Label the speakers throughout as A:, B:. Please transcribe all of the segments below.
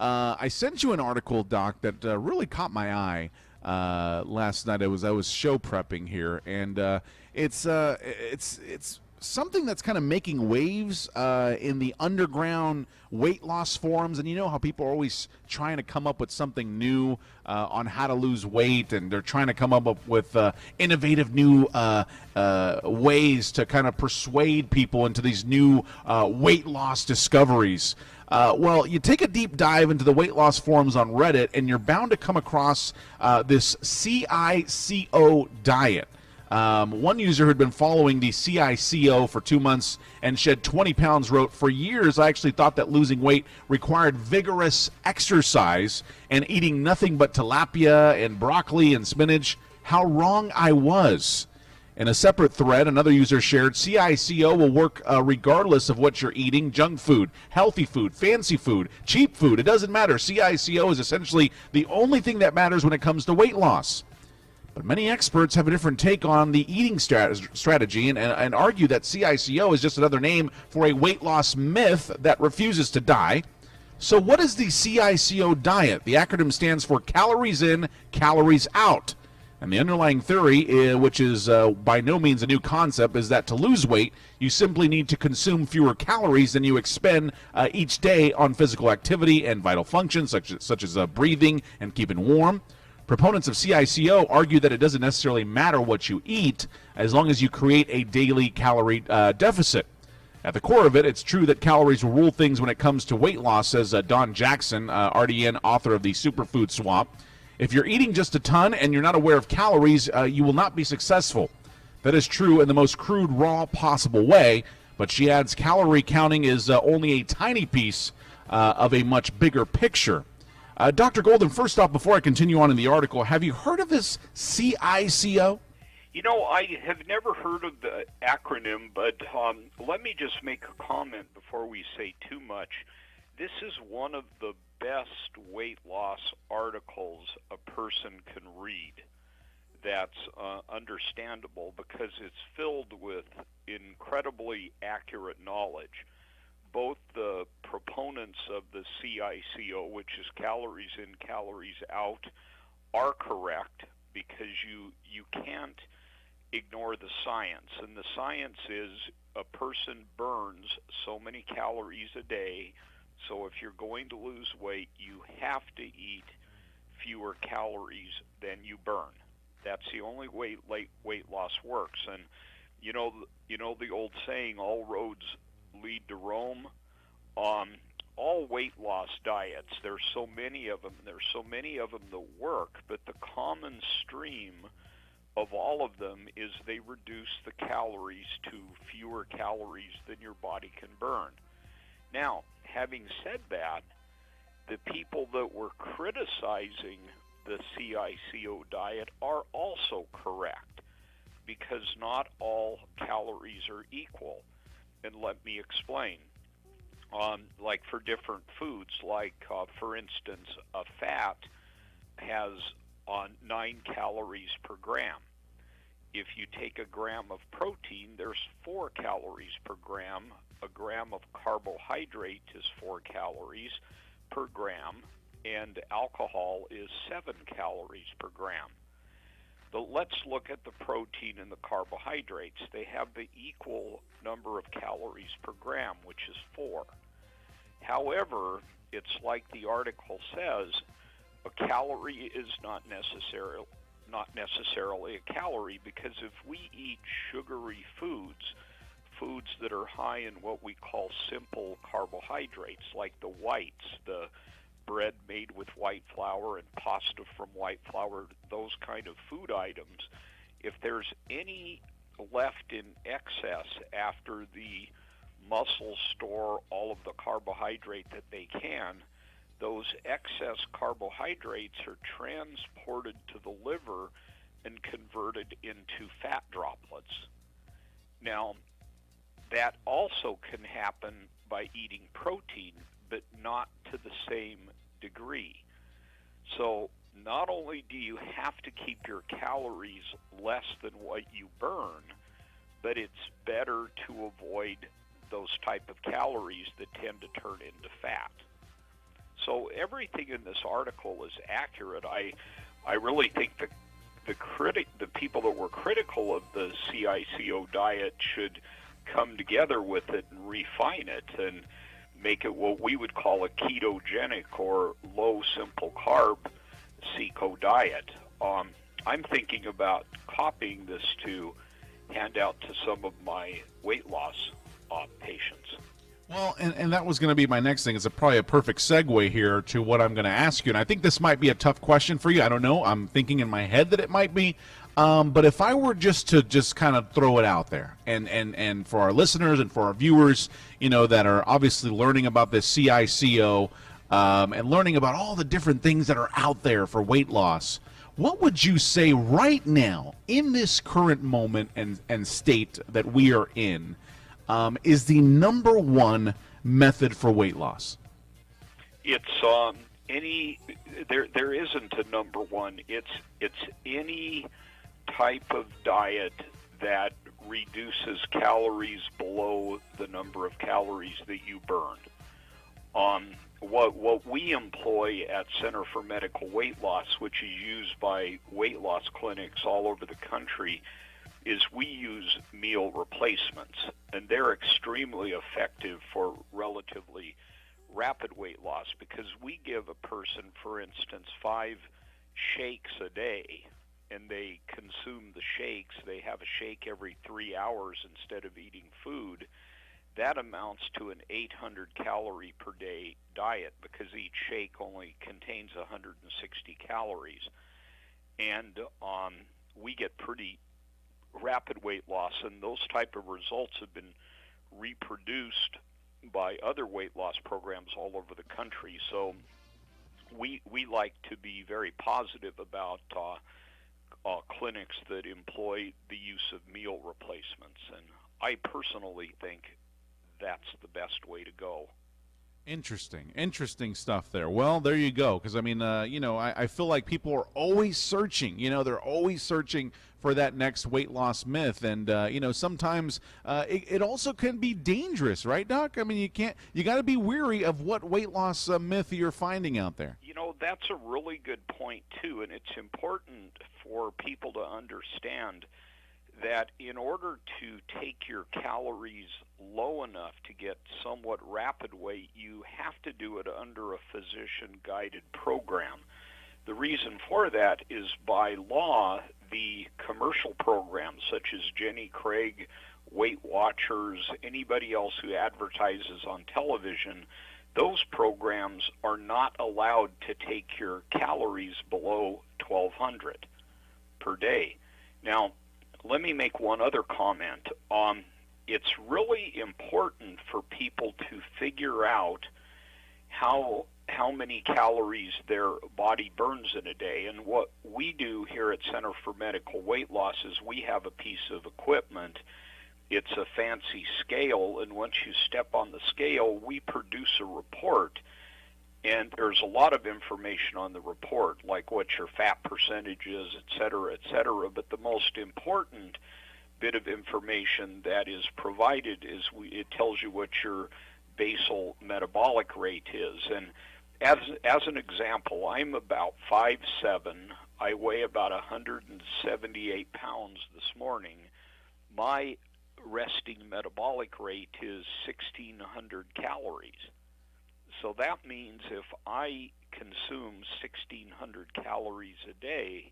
A: I sent you an article, Doc, that really caught my eye last night. I was show prepping here, and it's something that's kind of making waves in the underground weight loss forums. And you know how people are always trying to come up with something new on how to lose weight, and they're trying to come up with innovative new ways to kind of persuade people into these new weight loss discoveries. Well, you take a deep dive into the weight loss forums on Reddit, and you're bound to come across this CICO Diet. One user who had been following the CICO for 2 months and shed 20 pounds wrote, "For years, I actually thought that losing weight required vigorous exercise and eating nothing but tilapia and broccoli and spinach. How wrong I was." In a separate thread, another user shared, "CICO will work regardless of what you're eating: junk food, healthy food, fancy food, cheap food. It doesn't matter. CICO is essentially the only thing that matters when it comes to weight loss." But many experts have a different take on the eating strategy and argue that CICO is just another name for a weight loss myth that refuses to die. So what is the CICO diet? The acronym stands for calories in, calories out. And the underlying theory, which is by no means a new concept, is that to lose weight, you simply need to consume fewer calories than you expend each day on physical activity and vital functions, such as breathing and keeping warm. Proponents of CICO argue that it doesn't necessarily matter what you eat as long as you create a daily calorie deficit. At the core of it, it's true that calories will rule things when it comes to weight loss, says Don Jackson, RDN, author of the Superfood Swap. If you're eating just a ton and you're not aware of calories, you will not be successful. That is true in the most crude, raw possible way, but she adds calorie counting is only a tiny piece of a much bigger picture. Dr. Golden, first off, before I continue on in the article, have you heard of this CICO?
B: You know, I have never heard of the acronym, but let me just make a comment before we say too much. This is one of the best weight loss articles a person can read that's understandable, because it's filled with incredibly accurate knowledge. Both the proponents of the CICO, which is calories in, calories out, are correct, because you can't ignore the science. And the science is a person burns so many calories a day, so if you're going to lose weight, you have to eat fewer calories than you burn. That's the only way weight loss works. And you know the old saying, all roads lead to Rome. All weight loss diets, there's so many of them that work, but the common stream of all of them is they reduce the calories to fewer calories than your body can burn. Now, having said that, the people that were criticizing the CICO diet are also correct, because not all calories are equal. And let me explain. Like for different foods, like for instance, a fat has 9 calories per gram. If you take a gram of protein, there's 4 calories per gram. A gram of carbohydrate is 4 calories per gram, and alcohol is 7 calories per gram. But let's look at the protein and the carbohydrates. They have the equal number of calories per gram, which is 4. However, it's like the article says, a calorie is not necessarily a calorie, because if we eat sugary foods that are high in what we call simple carbohydrates, like the whites, the bread made with white flour and pasta from white flour, those kind of food items, if there's any left in excess after the muscles store all of the carbohydrate that they can, those excess carbohydrates are transported to the liver and converted into fat droplets. Now, that also can happen by eating protein, but not to the same degree. So not only do you have to keep your calories less than what you burn, but it's better to avoid those type of calories that tend to turn into fat. So everything in this article is accurate. I really think the people that were critical of the CICO diet should come together with it and refine it and make it what we would call a ketogenic or low simple carb CICO diet. I'm thinking about copying this to hand out to some of my weight loss patients.
A: Well, and that was going to be my next thing. It's probably a perfect segue here to what I'm going to ask you. And I think this might be a tough question for you. I don't know. I'm thinking in my head that it might be. But if I were just kind of throw it out there, and for our listeners and for our viewers, that are obviously learning about this CICO and learning about all the different things that are out there for weight loss, what would you say right now in this current moment and state that we are in is the number one method for weight loss?
B: It's there isn't a number one. It's any type of diet that reduces calories below the number of calories that you burn. What we employ at Center for Medical Weight Loss, which is used by weight loss clinics all over the country, is we use meal replacements, and they're extremely effective for relatively rapid weight loss because we give a person, for instance, 5 shakes a day, and they consume the shakes. They have a shake every 3 hours instead of eating food. That amounts to an 800 calorie per day diet because each shake only contains 160 calories. And we get pretty rapid weight loss, and those type of results have been reproduced by other weight loss programs all over the country. So we like to be very positive about clinics that employ the use of meal replacements, and I personally think that's the best way to go. Interesting stuff there. Well, there you go. Because I mean, I feel like people are always searching. They're always searching for that next weight loss myth, and sometimes it also can be dangerous, right, Doc? I mean, you got to be wary of what weight loss myth you're finding out there. That's a really good point too, and it's important for people to understand that in order to take your calories low enough to get somewhat rapid weight, you have to do it under a physician-guided program. The reason for that is by law, the commercial programs such as Jenny Craig, Weight Watchers, anybody else who advertises on television, those programs are not allowed to take your calories below 1,200 per day. Now, let me make one other comment. It's really important for people to figure out how many calories their body burns in a day. And what we do here at Center for Medical Weight Loss is we have a piece of equipment. It's a fancy scale, and once you step on the scale, we produce a report. And there's a lot of information on the report, like what your fat percentage is, et cetera, et cetera. But the most important bit of information that is provided is it tells you what your basal metabolic rate is. And as an example, I'm about 5'7". I weigh about 178 pounds this morning. My resting metabolic rate is 1,600 calories. So that means if I consume 1,600 calories a day,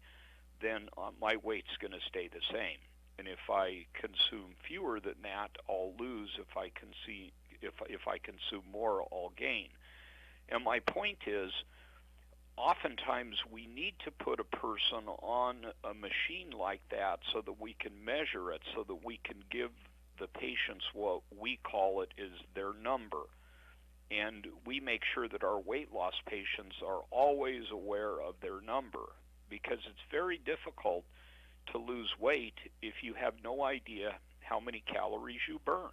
B: then my weight's going to stay the same. And if I consume fewer than that, I'll lose. If I consume more, I'll gain. And my point is, oftentimes we need to put a person on a machine like that so that we can measure it, so that we can give the patients what we call it is their number. And we make sure that our weight loss patients are always aware of their number, because it's very difficult to lose weight if you have no idea how many calories you burn.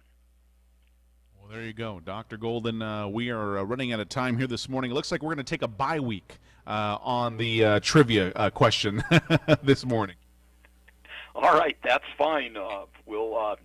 B: Well, there you go. Dr. Golden, we are running out of time here this morning. It looks like we're going to take a bye week on the trivia question this morning. All right, that's fine. We'll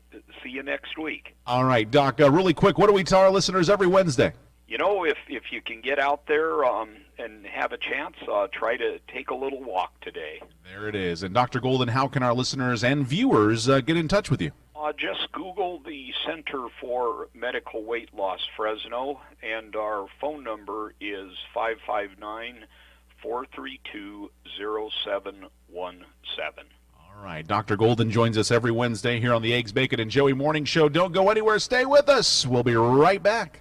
B: see you next week. All right, Doc, really quick, what do we tell our listeners every Wednesday? You know, if you can get out there and have a chance, try to take a little walk today.
A: There it is. And Dr. Golden, how can our listeners and viewers get in touch with you?
B: Just Google the Center for Medical Weight Loss Fresno, and our phone number is 559-432-0717.
A: All right. Dr. Golden joins us every Wednesday here on the Eggs, Bacon, and Joey Morning Show. Don't go anywhere. Stay with us. We'll be right back.